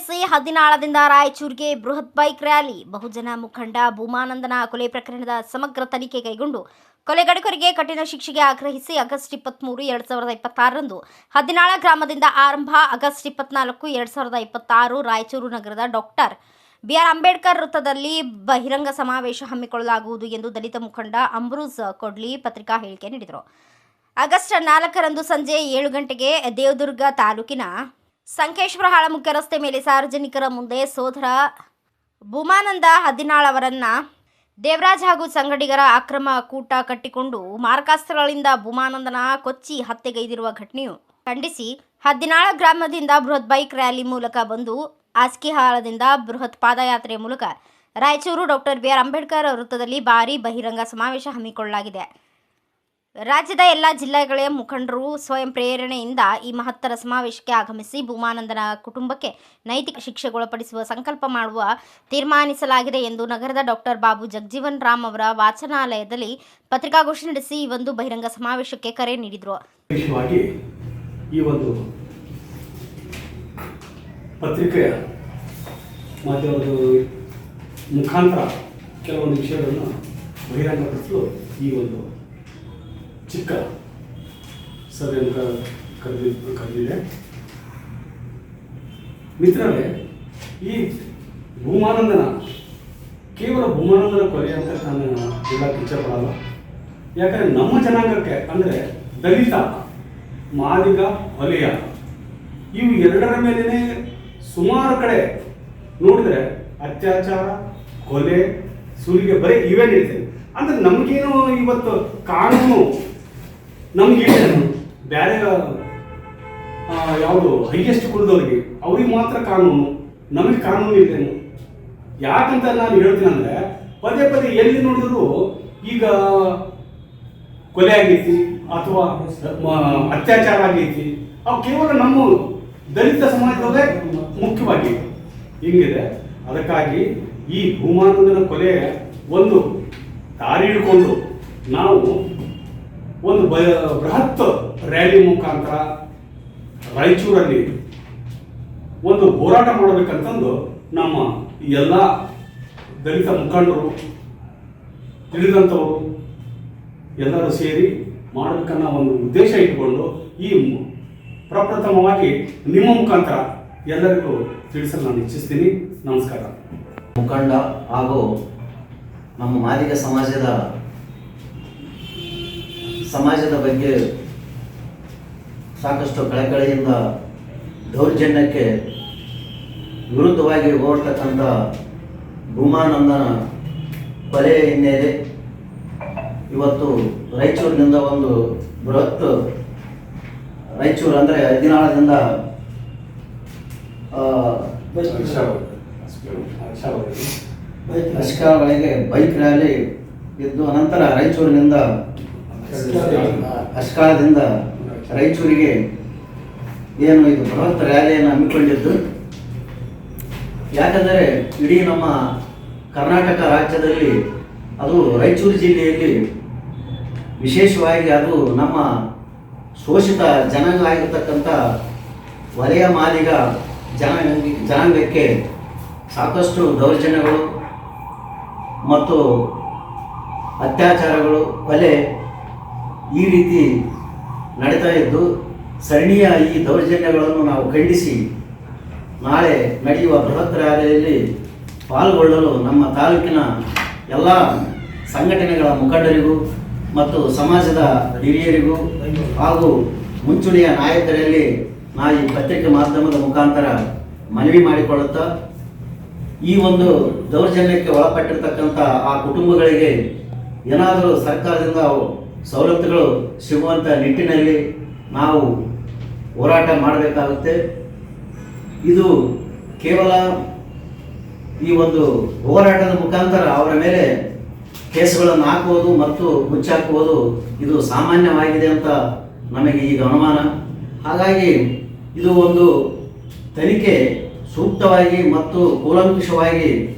ಆಗ್ರಹಿಸಿ ಹದಿನಾಳದಿಂದ ರಾಯಚೂರಿಗೆ ಬೃಹತ್ bike rally. ಬಹುಜನ ಮುಖಂಡ ಭೂಮಾನಂದನ ಕೊಲೆ ಪ್ರಕರಣದ ಸಮಗ್ರ ತನಿಖೆ ಕೈಗೊಂಡು ಕೊಲೆಗಡುಕರಿಗೆ ಕಠಿಣ ಶಿಕ್ಷೆಗೆ ಆಗ್ರಹಿಸಿ ಆಗಸ್ಟ್ 23, 2026ರಂದು ಹದಿನಾಳ ಗ್ರಾಮದಿಂದ ಆರಂಭ. ಆಗಸ್ಟ್ 24, 2026 ರಾಯಚೂರು ನಗರದ ಡಾಕ್ಟರ್ ಬಿ.ಆರ್. ಅಂಬೇಡ್ಕರ್ ವೃತ್ತದಲ್ಲಿ ಬಹಿರಂಗ ಸಮಾವೇಶ ಹಮ್ಮಿಕೊಳ್ಳಲಾಗುವುದು ಎಂದು ದಲಿತ ಮುಖಂಡ ಅಮ್ರೋಜ್ ಕೊಡ್ಲಿ ಪತ್ರಿಕಾ ಹೇಳಿಕೆ ನೀಡಿದರು. ಆಗಸ್ಟ್ 4ರಂದು ಸಂಜೆ 7 ಗಂಟೆಗೆ ದೇವದುರ್ಗ ತಾಲೂಕಿನ ಸಂಕೇಶ್ವರ ಹಾಳ ಮುಖ್ಯ ರಸ್ತೆ ಮೇಲೆ ಸಾರ್ವಜನಿಕರ ಮುಂದೆ ಸೋದರ ಭೂಮಾನಂದ ಹದಿನಾಳ್ ಅವರನ್ನ ದೇವರಾಜ್ ಹಾಗೂ ಸಂಗಡಿಗರ ಅಕ್ರಮ ಕೂಟ ಕಟ್ಟಿಕೊಂಡು ಮಾರಕಾಸ್ತ್ರಗಳಿಂದ ಭೂಮಾನಂದನ ಕೊಚ್ಚಿ ಹತ್ಯೆಗೈದಿರುವ ಘಟನೆಯು ಖಂಡಿಸಿ ಹದಿನಾಳ ಗ್ರಾಮದಿಂದ ಬೃಹತ್ ಬೈಕ್ ರ್ಯಾಲಿ ಮೂಲಕ ಬಂದು ಆಸ್ಕಿಹಾಳದಿಂದ ಬೃಹತ್ ಪಾದಯಾತ್ರೆ ಮೂಲಕ ರಾಯಚೂರು ಡಾಕ್ಟರ್ ಬಿ.ಆರ್. ಅಂಬೇಡ್ಕರ್ ವೃತ್ತದಲ್ಲಿ ಭಾರೀ ಬಹಿರಂಗ ಸಮಾವೇಶ ಹಮ್ಮಿಕೊಳ್ಳಲಾಗಿದೆ. ರಾಜ್ಯದ ಎಲ್ಲ ಜಿಲ್ಲೆಗಳ ಮುಖಂಡರು ಸ್ವಯಂ ಪ್ರೇರಣೆಯಿಂದ ಈ ಮಹತ್ತರ ಸಮಾವೇಶಕ್ಕೆ ಆಗಮಿಸಿ ಭೂಮಾನಂದನ ಕುಟುಂಬಕ್ಕೆ ನೈತಿಕ ಶಿಕ್ಷೆಗೊಳಪಡಿಸುವ ಸಂಕಲ್ಪ ಮಾಡುವ ತೀರ್ಮಾನಿಸಲಾಗಿದೆ ಎಂದು ನಗರದ ಡಾಕ್ಟರ್ ಬಾಬು ಜಗಜೀವನ್ ರಾಮ್ ಅವರ ವಾಚನಾಲಯದಲ್ಲಿ ಪತ್ರಿಕಾಗೋಷ್ಠಿ ನಡೆಸಿ ಈ ಒಂದು ಬಹಿರಂಗ ಸಮಾವೇಶಕ್ಕೆ ಕರೆ ನೀಡಿದರು. ಈ ಒಂದು ಪತ್ರಿಕೆಯ ಮಾಧ್ಯಮದ ಮುಖಾಂತರ ಕೆಲವೊಂದು ವಿಷಯಗಳನ್ನು ಬಹಿರಂಗಪಡಿಸಲು ಈ ಒಂದು ಚಿಕ್ಕ ಸಭೆಯನ್ನು ಕರೆದಿದೆ. ಮಿತ್ರರೇ, ಈ ಭೂಮಾನಂದನ ಕೇವಲ ಭೂಮಾನಂದನ ಕೊಲೆ ಅಂತ ನಾನು ಹೇಳಕ್ಕೆ ಇಚ್ಛೆಪಡಲ್ಲ. ಯಾಕಂದರೆ ನಮ್ಮ ಜನಾಂಗಕ್ಕೆ ಅಂದರೆ ದಲಿತ, ಮಾದಿಗ, ಹೊಲೆಯ ಇವು ಎರಡರ ಮೇಲೇ ಸುಮಾರು ಕಡೆ ನೋಡಿದರೆ ಅತ್ಯಾಚಾರ, ಕೊಲೆ, ಸುಲಿಗೆ ಬರೀ ಇವೇ ನಡೀತದೆ. ಅಂದರೆ ನಮಗೇನು ಇವತ್ತು ಕಾನೂನು ನಮಗೇನು ಬೇರೆ ಯಾವುದು ಹೈಯೆಸ್ಟ್ ಕುಲದವ್ರಿಗೆ ಅವ್ರಿಗೆ ಮಾತ್ರ ಕಾನೂನು, ನಮಗೆ ಕಾನೂನು ಇಲ್ಲೇನು. ಯಾಕಂತ ನಾನು ಹೇಳ್ತೀನಿ ಅಂದರೆ ಪದೇ ಪದೇ ಎಲ್ಲಿ ನೋಡಿದ್ರು ಈಗ ಕೊಲೆ ಆಗೈತಿ ಅಥವಾ ಅತ್ಯಾಚಾರ ಆಗೈತಿ, ಅವು ಕೇವಲ ನಮ್ಮ ದಲಿತ ಸಮಾಜದಲ್ಲೇ ಮುಖ್ಯವಾಗಿ ಹಿಂಗಿದೆ. ಅದಕ್ಕಾಗಿ ಈ ಭೂಮಾನಂದನ ಕೊಲೆ ಒಂದು ದಾರಿ ಹಿಡ್ಕೊಂಡು ನಾವು ಒಂದು ಬೃಹತ್ ರ್ಯಾಲಿ ಮುಖಾಂತರ ರಾಯಚೂರಲ್ಲಿ ಒಂದು ಹೋರಾಟ ಮಾಡಬೇಕಂತಂದು ನಮ್ಮ ಎಲ್ಲ ದಲಿತ ಮುಖಂಡರು, ತಿಳಿದಂಥವರು ಎಲ್ಲರೂ ಸೇರಿ ಮಾಡಬೇಕನ್ನೋ ಒಂದು ಉದ್ದೇಶ ಇಟ್ಕೊಂಡು ಈ ಪ್ರಪ್ರಥಮವಾಗಿ ನಿಮ್ಮ ಮುಖಾಂತರ ಎಲ್ಲರಿಗೂ ತಿಳಿಸಲು ನಾನು ಇಚ್ಛಿಸ್ತೀನಿ. ನಮಸ್ಕಾರ. ಮುಖಂಡ ಹಾಗೂ ನಮ್ಮ ಮಾದಿಗ ಸಮಾಜದ ಬಗ್ಗೆ ಸಾಕಷ್ಟು ಕಳಕಳಿಯಿಂದ ದೌರ್ಜನ್ಯಕ್ಕೆ ವಿರುದ್ಧವಾಗಿ ಹೋಗ್ತಕ್ಕಂಥ ಭೂಮಾನಂದನ ಕೊಲೆ ಹಿನ್ನೆಲೆ ಇವತ್ತು ರಾಯಚೂರಿನಿಂದ ಒಂದು ಬೃಹತ್ ರಾಯಚೂರು ಅಂದರೆ ಹದಿನಾಳದಿಂದ ಅಷ್ಕಾವಳಿಗೆ ಬೈಕ್ ರ್ಯಾಲಿ ಇದ್ದು ಅನಂತರ ರಾಯಚೂರಿನಿಂದ ಅಷ್ಕಾಳದಿಂದ ರಾಯಚೂರಿಗೆ ಏನು ಇದು ಬೃಹತ್ ರ್ಯಾಲಿಯನ್ನು ಹಮ್ಮಿಕೊಂಡಿದ್ದು. ಯಾಕಂದರೆ ಇಡೀ ನಮ್ಮ ಕರ್ನಾಟಕ ರಾಜ್ಯದಲ್ಲಿ ಅದು ರಾಯಚೂರು ಜಿಲ್ಲೆಯಲ್ಲಿ ವಿಶೇಷವಾಗಿ ಅದು ನಮ್ಮ ಶೋಷಿತ ಜನಾಂಗ ಆಗಿರ್ತಕ್ಕಂಥ ವಲಯ ಮಾದಿಗ ಜನಾಂಗಕ್ಕೆ ಸಾಕಷ್ಟು ದೌರ್ಜನ್ಯಗಳು ಮತ್ತು ಅತ್ಯಾಚಾರಗಳು, ಕೊಲೆ ಈ ರೀತಿ ನಡೀತಾ ಇದ್ದು ಸರಣಿಯ ಈ ದೌರ್ಜನ್ಯಗಳನ್ನು ನಾವು ಖಂಡಿಸಿ ನಾಳೆ ನಡೆಯುವ ಬೃಹತ್ ರ್ಯಾಲಿಯಲ್ಲಿ ಪಾಲ್ಗೊಳ್ಳಲು ನಮ್ಮ ತಾಲೂಕಿನ ಎಲ್ಲ ಸಂಘಟನೆಗಳ ಮುಖಂಡರಿಗೂ ಮತ್ತು ಸಮಾಜದ ಹಿರಿಯರಿಗೂ ಹಾಗೂ ಮುಂಚೂಣಿಯ ನಾಯಕರಲ್ಲಿ ನಾ ಈ ಪತ್ರಿಕೆ ಮಾಧ್ಯಮದ ಮುಖಾಂತರ ಮನವಿ ಮಾಡಿಕೊಳ್ಳುತ್ತಾ ಈ ಒಂದು ದೌರ್ಜನ್ಯಕ್ಕೆ ಒಳಪಟ್ಟಿರ್ತಕ್ಕಂಥ ಆ ಕುಟುಂಬಗಳಿಗೆ ಏನಾದರೂ ಸರ್ಕಾರದಿಂದ ಸವಲತ್ತುಗಳು ಸಿಗುವಂಥ ನಿಟ್ಟಿನಲ್ಲಿ ನಾವು ಹೋರಾಟ ಮಾಡಬೇಕಾಗುತ್ತೆ. ಇದು ಕೇವಲ ಈ ಒಂದು ಹೋರಾಟದ ಮುಖಾಂತರ ಅವರ ಮೇಲೆ ಕೇಸುಗಳನ್ನು ಹಾಕುವುದು ಮತ್ತು ಮುಚ್ಚಾಕುವುದು ಇದು ಸಾಮಾನ್ಯವಾಗಿದೆ ಅಂತ ನಮಗೆ ಈಗ ಅನುಮಾನ. ಹಾಗಾಗಿ ಇದು ಒಂದು ತನಿಖೆ ಸೂಕ್ತವಾಗಿ ಮತ್ತು ಕೂಲಂಕುಷವಾಗಿ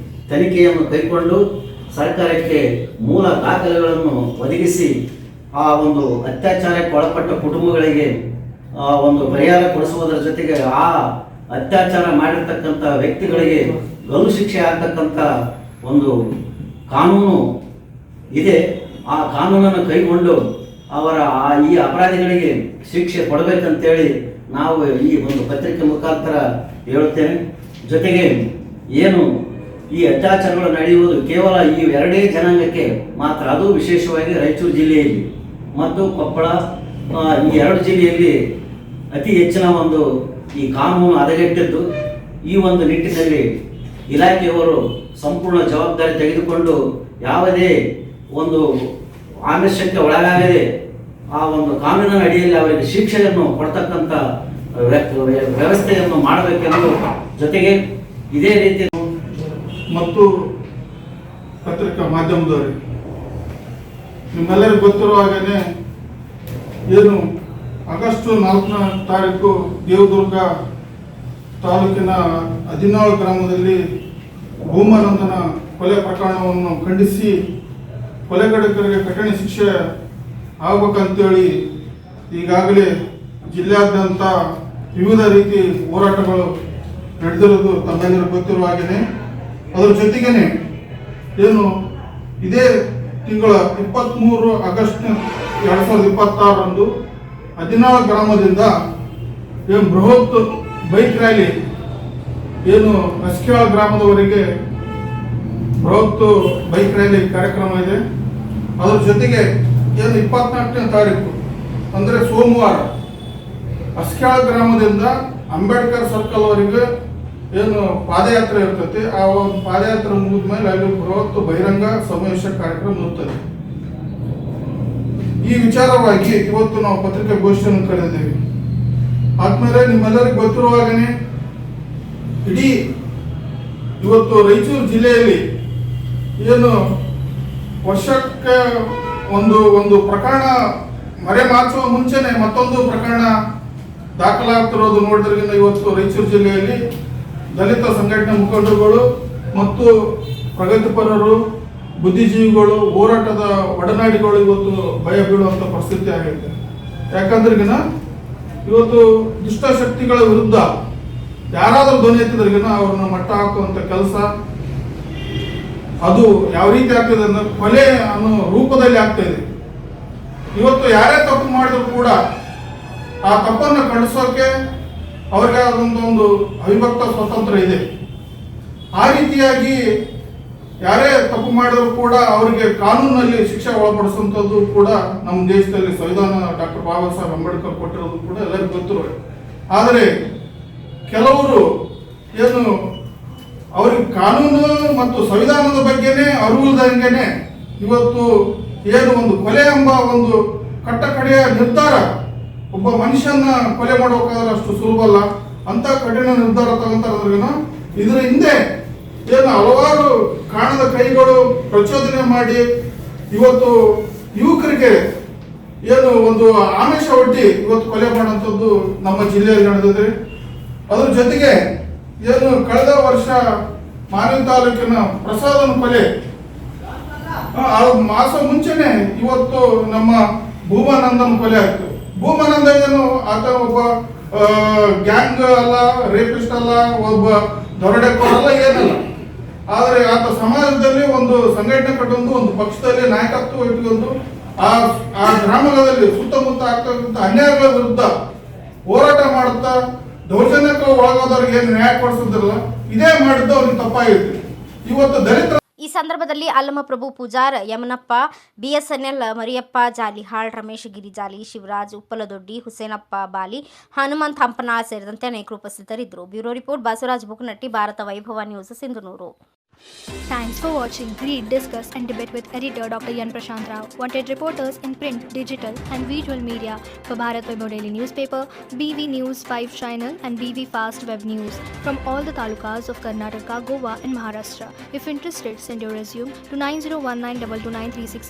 ತನಿಖೆಯನ್ನು ಕೈಗೊಂಡು ಸರ್ಕಾರಕ್ಕೆ ಮೂಲ ದಾಖಲೆಗಳನ್ನು ಒದಗಿಸಿ ಆ ಒಂದು ಅತ್ಯಾಚಾರಕ್ಕೆ ಒಳಪಟ್ಟ ಕುಟುಂಬಗಳಿಗೆ ಒಂದು ಪರಿಹಾರ ಕೊಡಿಸುವುದರ ಜೊತೆಗೆ ಆ ಅತ್ಯಾಚಾರ ಮಾಡಿರ್ತಕ್ಕಂಥ ವ್ಯಕ್ತಿಗಳಿಗೆ ಗಲ್ಲು ಶಿಕ್ಷೆ ಆಗ್ತಕ್ಕಂಥ ಒಂದು ಕಾನೂನು ಇದೆ. ಆ ಕಾನೂನನ್ನು ಕೈಗೊಂಡು ಈ ಅಪರಾಧಿಗಳಿಗೆ ಶಿಕ್ಷೆ ಕೊಡಬೇಕಂತೇಳಿ ನಾವು ಈ ಒಂದು ಪತ್ರಿಕೆ ಮುಖಾಂತರ ಹೇಳುತ್ತೇನೆ. ಜೊತೆಗೆ ಏನು ಈ ಅತ್ಯಾಚಾರಗಳು ನಡೆಯುವುದು ಕೇವಲ ಈ ಎರಡೇ ಜನಾಂಗಕ್ಕೆ ಮಾತ್ರ, ಅದು ವಿಶೇಷವಾಗಿ ರಾಯಚೂರು ಜಿಲ್ಲೆಯಲ್ಲಿ ಮತ್ತು ಕೊಪ್ಪಳ ಈ ಎರಡು ಜಿಲ್ಲೆಯಲ್ಲಿ ಅತಿ ಹೆಚ್ಚಿನ ಒಂದು ಈ ಕಾನೂನು ಹದಗೆಟ್ಟಿದ್ದು. ಈ ಒಂದು ನಿಟ್ಟಿನಲ್ಲಿ ಇಲಾಖೆಯವರು ಸಂಪೂರ್ಣ ಜವಾಬ್ದಾರಿ ತೆಗೆದುಕೊಂಡು ಯಾವುದೇ ಒಂದು ಆಮಿಷಕ್ಕೆ ಒಳಗಾಗದೆ ಆ ಒಂದು ಕಾನೂನಿನ ಅಡಿಯಲ್ಲಿ ಅವರಿಗೆ ಶಿಕ್ಷೆಯನ್ನು ಕೊಡ್ತಕ್ಕಂಥ ವ್ಯವಸ್ಥೆಯನ್ನು ಮಾಡಬೇಕೆಂದು, ಜೊತೆಗೆ ಇದೇ ರೀತಿ ಮತ್ತು ಪತ್ರಿಕಾ ಮಾಧ್ಯಮದವರಿಗೆ ನಿಮ್ಮೆಲ್ಲರಿಗೂ ಗೊತ್ತಿರುವ ಹಾಗೆಯೇ ಏನು ಆಗಸ್ಟ್ 4ನೇ ತಾರೀಕು ದೇವದುರ್ಗ ತಾಲೂಕಿನ 17 ಗ್ರಾಮದಲ್ಲಿ ಭೂಮಾನಂದನ ಕೊಲೆ ಪ್ರಕರಣವನ್ನು ಖಂಡಿಸಿ ಕೊಲೆಗಡಕರಿಗೆ ಕಠಿಣ ಶಿಕ್ಷೆ ಆಗಬೇಕಂತೇಳಿ ಈಗಾಗಲೇ ಜಿಲ್ಲೆಯಾದ್ಯಂತ ವಿವಿಧ ರೀತಿ ಹೋರಾಟಗಳು ನಡೆದಿರೋದು ತಮ್ಮೆಲ್ಲರಿಗೂ ಗೊತ್ತಿರುವ ಹಾಗೆಯೇ, ಅದರ ಜೊತೆಗೇನೆ ಏನು ಇದೇ ತಿಂಗಳ 23 ಆಗಸ್ಟ್ 2026ರಂದು 17 ಗ್ರಾಮದಿಂದ ಏನು ಬೃಹತ್ ಬೈಕ್ ರ್ಯಾಲಿ ಏನು ಅಸ್ಕಿಯಾಳ ಗ್ರಾಮದವರೆಗೆ ಬೃಹತ್ ಬೈಕ್ ರ್ಯಾಲಿ ಕಾರ್ಯಕ್ರಮ ಇದೆ. ಅದರ ಜೊತೆಗೆ ಏನು 24ನೇ ತಾರೀಕು ಅಂದರೆ ಸೋಮವಾರ ಅಸ್ಕಿಯಾಳ ಗ್ರಾಮದಿಂದ ಅಂಬೇಡ್ಕರ್ ಸರ್ಕಲ್ ವರೆಗೆ ಏನು ಪಾದಯಾತ್ರೆ ಇರ್ತೈತಿ. ಆ ಒಂದು ಪಾದಯಾತ್ರೆ ಮುಗಿದ ಮೇಲೆ ಅಲ್ಲಿ ಬೃಹತ್ ಬಹಿರಂಗ ಸಮಾವೇಶ ಕಾರ್ಯಕ್ರಮ ಇರುತ್ತದೆ. ಈ ವಿಚಾರವಾಗಿ ಇವತ್ತು ನಾವು ಪತ್ರಿಕೆ ಗೋಷ್ಠಿಯನ್ನು ಕರೆದಿದ್ದೇವೆ. ಆದ್ಮೇಲೆ ನಿಮ್ಮೆಲ್ಲರಿಗೂ ಗೊತ್ತಿರುವಾಗನೇ ಇಡೀ ಇವತ್ತು ರಾಯಚೂರು ಜಿಲ್ಲೆಯಲ್ಲಿ ಏನು ವರ್ಷಕ್ಕೆ ಒಂದು ಪ್ರಕರಣ ಮರೆಮಾಚುವ ಮುಂಚೆನೆ ಮತ್ತೊಂದು ಪ್ರಕರಣ ದಾಖಲಾಗ್ತಿರೋದು ನೋಡಿದ್ರಿಂದ ಇವತ್ತು ರಾಯಚೂರು ಜಿಲ್ಲೆಯಲ್ಲಿ ದಲಿತ ಸಂಘಟನೆ ಮುಖಂಡರುಗಳು ಮತ್ತು ಪ್ರಗತಿಪರರು, ಬುದ್ಧಿಜೀವಿಗಳು, ಹೋರಾಟದ ಒಡನಾಡಿಗಳು ಇವತ್ತು ಭಯ ಬೀಳುವಂಥ ಪರಿಸ್ಥಿತಿ ಆಗೈತೆ. ಯಾಕಂದ್ರಿಗಿನ ಇವತ್ತು ದುಷ್ಟಶಕ್ತಿಗಳ ವಿರುದ್ಧ ಯಾರಾದರೂ ಧ್ವನಿ ಎತ್ತಿದ್ರಿಗಿನ ಅವ್ರನ್ನ ಮಟ್ಟ ಹಾಕುವಂಥ ಕೆಲಸ ಅದು ಯಾವ ರೀತಿ ಆಗ್ತದೆ ಅಂದ್ರೆ ಕೊಲೆ ಅನ್ನೋ ರೂಪದಲ್ಲಿ ಆಗ್ತಾ ಇದೆ. ಇವತ್ತು ಯಾರೇ ತಪ್ಪು ಮಾಡಿದ್ರು ಕೂಡ ಆ ತಪ್ಪನ್ನು ಖಂಡಿಸೋಕೆ ಅವ್ರಿಗೆ ಅದೊಂದು ಅವಿಭಕ್ತ ಸ್ವಾತಂತ್ರ್ಯ ಇದೆ. ಆ ರೀತಿಯಾಗಿ ಯಾರೇ ತಪ್ಪು ಮಾಡಿದ್ರು ಕೂಡ ಅವರಿಗೆ ಕಾನೂನಲ್ಲಿ ಶಿಕ್ಷೆ ಒಳಪಡಿಸುವಂಥದ್ದು ಕೂಡ ನಮ್ಮ ದೇಶದಲ್ಲಿ ಸಂವಿಧಾನ ಡಾಕ್ಟರ್ ಬಾಬಾ ಸಾಹೇಬ್ ಅಂಬೇಡ್ಕರ್ ಕೊಟ್ಟಿರೋದು ಕೂಡ ಎಲ್ಲರಿಗೂ ಗೊತ್ತಿರುವ. ಆದರೆ ಕೆಲವರು ಏನು ಅವ್ರಿಗೆ ಕಾನೂನು ಮತ್ತು ಸಂವಿಧಾನದ ಬಗ್ಗೆನೇ ಅರಿವಿಲ್ದಂಗೆನೆ ಇವತ್ತು ಏನು ಒಂದು ಕೊಲೆ ಎಂಬ ಒಂದು ಕಟ್ಟಕಡೆಯ ನಿರ್ಧಾರ, ಒಬ್ಬ ಮನುಷ್ಯನ ಕೊಲೆ ಮಾಡಬೇಕಾದ್ರೆ ಅಷ್ಟು ಸುಲಭ ಅಲ್ಲ, ಅಂತ ಕಠಿಣ ನಿರ್ಧಾರ ತಗೊಂತಾರದ್ರಿನ ಇದರ ಹಿಂದೆ ಏನು ಹಲವಾರು ಕಾಣದ ಕೈಗಳು ಪ್ರಚೋದನೆ ಮಾಡಿ ಇವತ್ತು ಯುವಕರಿಗೆ ಏನು ಒಂದು ಆಮಿಷ ಒಡ್ಡಿ ಇವತ್ತು ಕೊಲೆ ಮಾಡುವಂಥದ್ದು ನಮ್ಮ ಜಿಲ್ಲೆಯಲ್ಲಿ ನಡೆದಿದೆ. ಅದ್ರ ಜೊತೆಗೆ ಏನು ಕಳೆದ ವರ್ಷ ಮಾನವಿ ತಾಲೂಕಿನ ಪ್ರಸಾದನ ಕೊಲೆ ಮಾಸ ಮುಂಚೆನೆ ಇವತ್ತು ನಮ್ಮ ಭೂಮಾನಂದನ ಕೊಲೆ ಆಯ್ತು. ಭೂಮಾನಂದ ಏನು ಆತ ಒಬ್ಬ ಗ್ಯಾಂಗ್ ಅಲ್ಲ, ರೇಪಿಸ್ಟ್ ಅಲ್ಲ, ಒಬ್ಬ ದೊರಡೆಕೋರ ಅಲ್ಲ, ಏನಲ್ಲ. ಆದರೆ ಆತ ಸಮಾಜದಲ್ಲಿ ಒಂದು ಸಂಘಟನೆ ಕಟ್ಟೊಂದು ಒಂದು ಪಕ್ಷದಲ್ಲಿ ನಾಯಕತ್ವ ಇಟ್ಕೊಂಡು ಆ ಗ್ರಾಮಗಳಲ್ಲಿ ಸುತ್ತಮುತ್ತ ಆಗ್ತಕ್ಕಂಥ ಅನ್ಯಾಯಗಳ ವಿರುದ್ಧ ಹೋರಾಟ ಮಾಡುತ್ತಾ ದೌರ್ಜನ್ಯಕ್ಕೆ ಒಳಗಾದವ್ರಿಗೆ ಏನು ನ್ಯಾಯ ಕೊಡಿಸೋದಿಲ್ಲ, ಇದೇ ಮಾಡಿದ್ದು ಅವ್ರಿಗೆ ತಪ್ಪಾಗಿತ್ತು. ಇವತ್ತು ದಲಿತ ಈ ಸಂದರ್ಭದಲ್ಲಿ ಅಲ್ಲಮಪ್ರಭು ಪೂಜಾರ್, ಯಮನಪ್ಪ, ಬಿಎಸ್ಎನ್ಎಲ್, ಮರಿಯಪ್ಪ ಜಾಲಿಹಾಳ್, ರಮೇಶ್ ಗಿರಿಜಾಲಿ, ಶಿವರಾಜ್ ಉಪ್ಪಲದೊಡ್ಡಿ, ಹುಸೇನಪ್ಪ ಬಾಲಿ, ಹನುಮಂತ್ ಹಂಪನಾಳ್ ಸೇರಿದಂತೆ ಅನೇಕರು ಉಪಸ್ಥಿತರಿದ್ದರು. ಬ್ಯೂರೋ ರಿಪೋರ್ಟ್ ಬಸವರಾಜ್ ಬುಕ್ನಟ್ಟಿ, ಭಾರತ ವೈಭವ news, Sindhanur. Thanks for watching Read, Discuss and Debate with editor Dr. Yan Prashant Rao. Wanted reporters in print, digital and visual media for Bharat Vaibhav Daily Newspaper, BV News 5 Channel and BV Fast Web News from all the talukas of Karnataka, Goa and Maharashtra. If interested, send your resume to 9019229369.